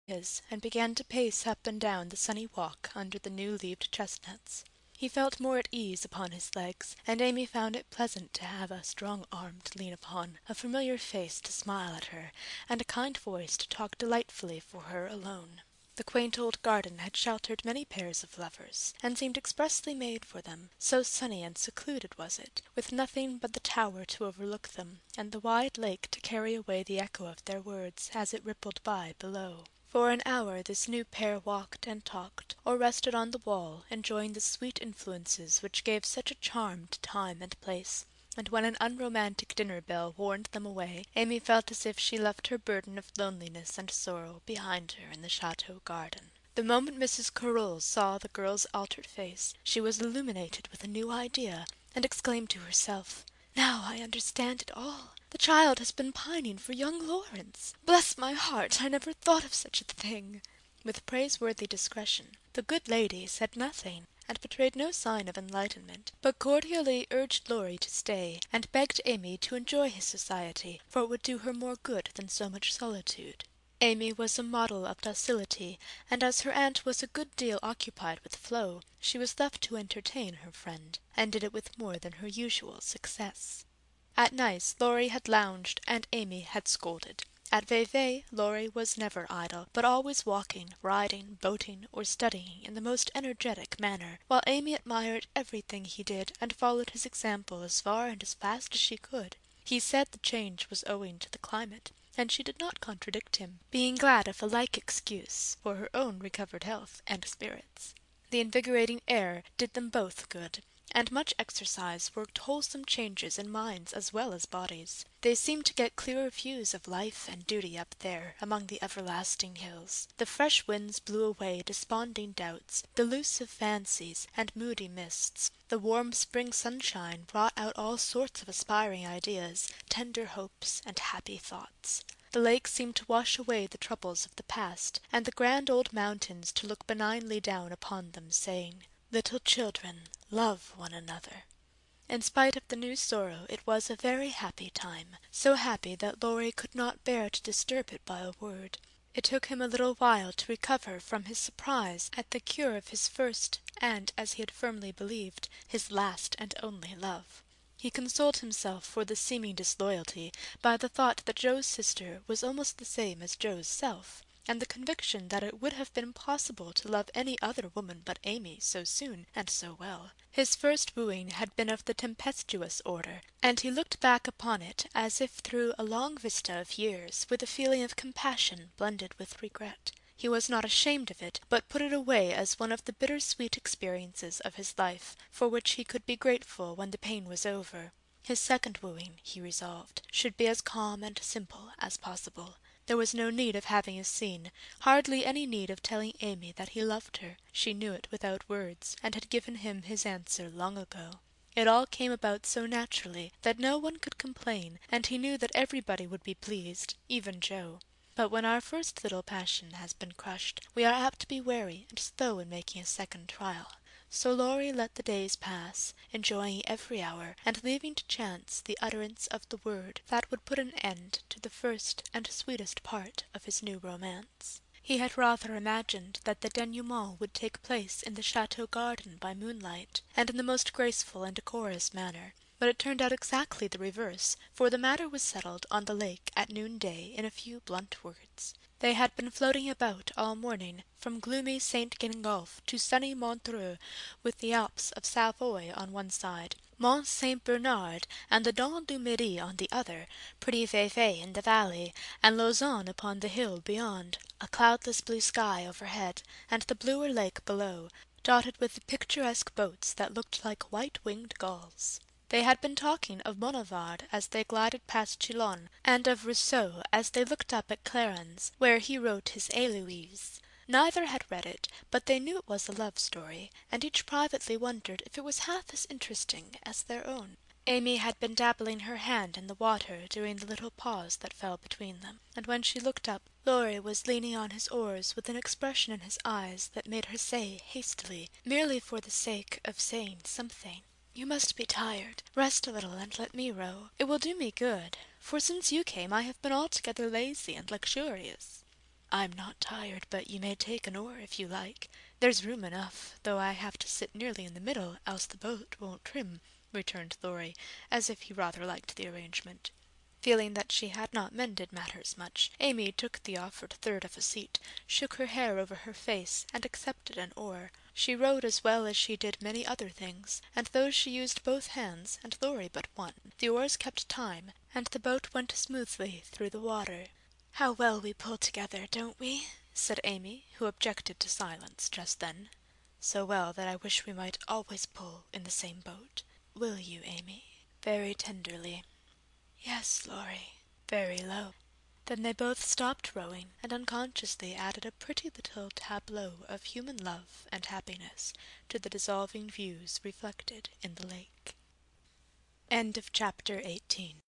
his, and began to pace up and down the sunny walk under the new-leaved chestnuts. He felt more at ease upon his legs, and Amy found it pleasant to have a strong arm to lean upon, a familiar face to smile at her, and a kind voice to talk delightfully for her alone. The quaint old garden had sheltered many pairs of lovers, and seemed expressly made for them, so sunny and secluded was it, with nothing but the tower to overlook them, and the wide lake to carry away the echo of their words as it rippled by below. For an hour this new pair walked and talked, or rested on the wall, enjoying the sweet influences which gave such a charm to time and place, and when an unromantic dinner bell warned them away, Amy felt as if she left her burden of loneliness and sorrow behind her in the chateau garden. The moment Mrs. Carulle saw the girl's altered face, she was illuminated with a new idea, and exclaimed to herself, "Now I understand it all. The child has been pining for young Lawrence. Bless my heart, I never thought of such a thing." With praiseworthy discretion, the good lady said nothing, and betrayed no sign of enlightenment, but cordially urged Laurie to stay, and begged Amy to enjoy his society, for it would do her more good than so much solitude. Amy was a model of docility, and as her aunt was a good deal occupied with Flo, she was left to entertain her friend, and did it with more than her usual success. At Nice, Laurie had lounged, and Amy had scolded. At Vevey, Laurie was never idle, but always walking, riding, boating, or studying in the most energetic manner, while Amy admired everything he did, and followed his example as far and as fast as she could. He said the change was owing to the climate, and she did not contradict him, being glad of a like excuse for her own recovered health and spirits. The invigorating air did them both good, and much exercise worked wholesome changes in minds as well as bodies. They seemed to get clearer views of life and duty up there among the everlasting hills. The fresh winds blew away desponding doubts, delusive fancies, and moody mists. The warm spring sunshine brought out all sorts of aspiring ideas, tender hopes, and happy thoughts. The lake seemed to wash away the troubles of the past, and the grand old mountains to look benignly down upon them, saying, "Little children, love one another." In spite of the new sorrow, it was a very happy time, so happy that Laurie could not bear to disturb it by a word. It took him a little while to recover from his surprise at the cure of his first, and, as he had firmly believed, his last and only love. He consoled himself for the seeming disloyalty by the thought that Joe's sister was almost the same as Joe's self, and the conviction that it would have been impossible to love any other woman but Amy so soon and so well. His first wooing had been of the tempestuous order, and he looked back upon it as if through a long vista of years, with a feeling of compassion blended with regret. He was not ashamed of it, but put it away as one of the bitter-sweet experiences of his life, for which he could be grateful when the pain was over. His second wooing, he resolved, should be as calm and simple as possible. There was no need of having a scene, hardly any need of telling Amy that he loved her. She knew it without words, and had given him his answer long ago. It all came about so naturally that no one could complain, and he knew that everybody would be pleased, even Joe. But when our first little passion has been crushed, we are apt to be wary and slow in making a second trial. So Laurie let the days pass, enjoying every hour, and leaving to chance the utterance of the word that would put an end to the first and sweetest part of his new romance. He had rather imagined that the denouement would take place in the chateau garden by moonlight, and in the most graceful and decorous manner, but it turned out exactly the reverse, for the matter was settled on the lake at noonday in a few blunt words. They had been floating about all morning, from gloomy St. Gingolph to sunny Montreux, with the Alps of Savoy on one side, Mont Saint Bernard and the Dent du Midi on the other, pretty Vevey in the valley, and Lausanne upon the hill beyond, a cloudless blue sky overhead, and the bluer lake below, dotted with picturesque boats that looked like white-winged gulls. They had been talking of Bonavard as they glided past Chillon, and of Rousseau as they looked up at Clarens, where he wrote his Héloïse. Neither had read it, but they knew it was a love story, and each privately wondered if it was half as interesting as their own. Amy had been dabbling her hand in the water during the little pause that fell between them, and when she looked up, Laurie was leaning on his oars with an expression in his eyes that made her say hastily, merely for the sake of saying something, "You must be tired. Rest a little and let me row. It will do me good, for since you came I have been altogether lazy and luxurious." I'm not tired, but you may take an oar if you like. There's room enough, though I have to sit nearly in the middle, else the boat won't trim," returned Laurie, as if he rather liked the arrangement. Feeling that she had not mended matters much, Amy took the offered third of a seat, shook her hair over her face, and accepted an oar. She rowed as well as she did many other things, and though she used both hands, and Laurie but one, the oars kept time, and the boat went smoothly through the water. "How well we pull together, don't we?" said Amy, who objected to silence just then. "So well that I wish we might always pull in the same boat. Will you, Amy?" very tenderly. "Yes, Laurie," very low. Then they both stopped rowing, and unconsciously added a pretty little tableau of human love and happiness to the dissolving views reflected in the lake. End of chapter 18.